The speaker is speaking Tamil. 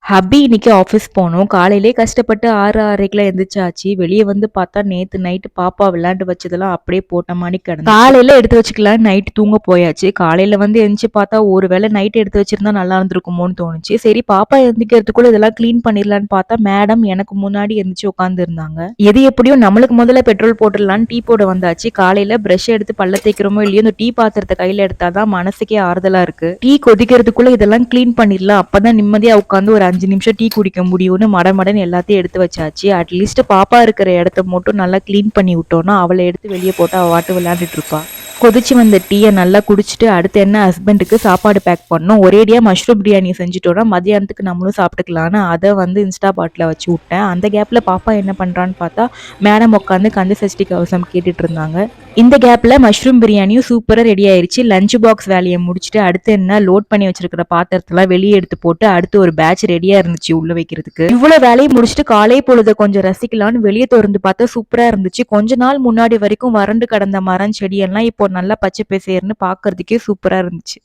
ஹப்பி இன்னைக்கு ஆஃபீஸ் போனோம். காலையிலே கஷ்டப்பட்டு 6, 6:30க்குலாம் எந்திரிச்சாச்சு. வெளிய வந்து பார்த்தா நேத்து நைட்டு பாப்பா விளையாண்டு வச்சதெல்லாம் அப்படியே போட்ட மாரி கிடந்துச்சு. காலையில எடுத்து வச்சுக்கலாம் நைட் தூங்க போயாச்சு. காலையில வந்து எந்திரிச்சு பார்த்தா ஒரு வேளை நைட் எடுத்து வச்சிருந்தா நல்லா இருந்திருக்குமோன்னு தோணுச்சு. சரி பாப்பா எந்திரிக்கிறதுக்குள்ள இதெல்லாம் கிளீன் பண்ணிடலான்னு பார்த்தா மேடம் எனக்கு முன்னாடி எந்திரிச்சு உட்காந்துருந்தாங்க. எது எப்படியோ நம்மளுக்கு முதல்ல பெட்ரோல் போட்டுடலான்னு டீ போட வந்தாச்சு. காலையில பிரஷ் எடுத்து பல்ல தேய்க்கிறோமோ இல்லையோ இந்த டீ பாத்திரத்தை கையில எடுத்தாதான் மனசுக்கே ஆறுதலா இருக்கு. டீ கொதிக்கிறதுக்குள்ள இதெல்லாம் கிளீன் பண்ணிடலாம் அப்பதான் நிம்மதியா உட்காந்து ஒரு 5 நிமிஷம் டீ குடிக்க முடியும்னு மடமடன்னு எல்லாத்தையும் எடுத்து வச்சாச்சு. அட்லீஸ்ட் பாப்பா இருக்கிற இடத்த மட்டும் நல்லா கிளீன் பண்ணி விட்டோம்னா அவளை எடுத்து வெளியே போட்டு அவ வாட்டு விளையாண்டுட்டு இருப்பா. கொதிச்சு வந்த டீயை நல்லா குடிச்சிட்டு அடுத்து என்ன ஹஸ்பண்டுக்கு சாப்பாடு பேக் பண்ணோம். ஒரேடியாக மஷ்ரூம் பிரியாணி செஞ்சுட்டோன்னா மதியானத்துக்கு நம்மளும் சாப்பிட்டுக்கலான்னு அதை வந்து இன்ஸ்டா பாட்டில் வச்சு விட்டேன். அந்த கேப்பில் பாப்பா என்ன பண்ணுறான்னு பார்த்தா மேடம் உட்காந்து கந்த சஷ்டி கவசம் கேட்டுட்டு இருந்தாங்க. இந்த கேப்பில் மஷ்ரூம் பிரியாணியும் சூப்பராக ரெடி ஆயிடுச்சு. லஞ்ச் பாக்ஸ் வேலையை முடிச்சுட்டு அடுத்து என்ன லோட் பண்ணி வச்சிருக்கிற பாத்திரத்தெல்லாம் வெளியே எடுத்து போட்டு அடுத்து ஒரு பேட்ச் ரெடியாக இருந்துச்சு உள்ள வைக்கிறதுக்கு. இவ்வளோ வேலையை முடிச்சுட்டு காலை பொழுதை கொஞ்சம் ரசிக்கலான்னு வெளியே திறந்து பார்த்தா சூப்பராக இருந்துச்சு. கொஞ்ச நாள் முன்னாடி வரைக்கும் வறண்டு கடந்த மரம் செடியெல்லாம் இப்போ நல்லா பச்சை பசேர்னு பார்க்கறதுக்கே சூப்பரா இருந்துச்சு.